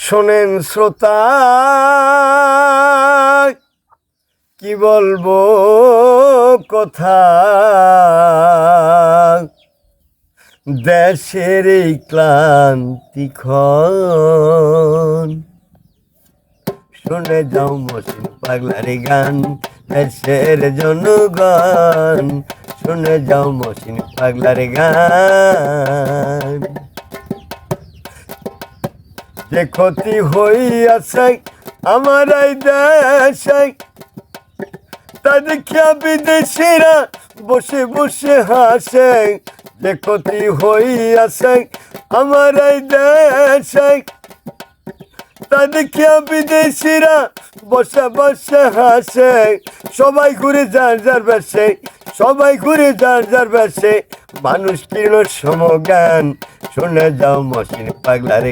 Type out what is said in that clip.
শোনেন শ্রোতা, কি বলবো কথা, দেশের এই ক্লান্তিক্ষণ শুনে যাও মসিন পাগলার গান। দেশের জনগণ শুনে যাও মসিন পাগলার গান। যে ক্ষতি হইয়াছে আমার এই দেশে, তা দেখিয়া বিদেশিরা বসে বসে হাসে। যে ক্ষতি হইয়াছে আমার এই দেশে, তা দেখিয়া বিদেশিরা বসে বসে হাসে। সবাই ঘুরে যার যার বেশে, সবাই ঘুরে যার যার বেশে, মানুষ কিরণ সমজ্ঞান শুনে যাও মসিন পাগলার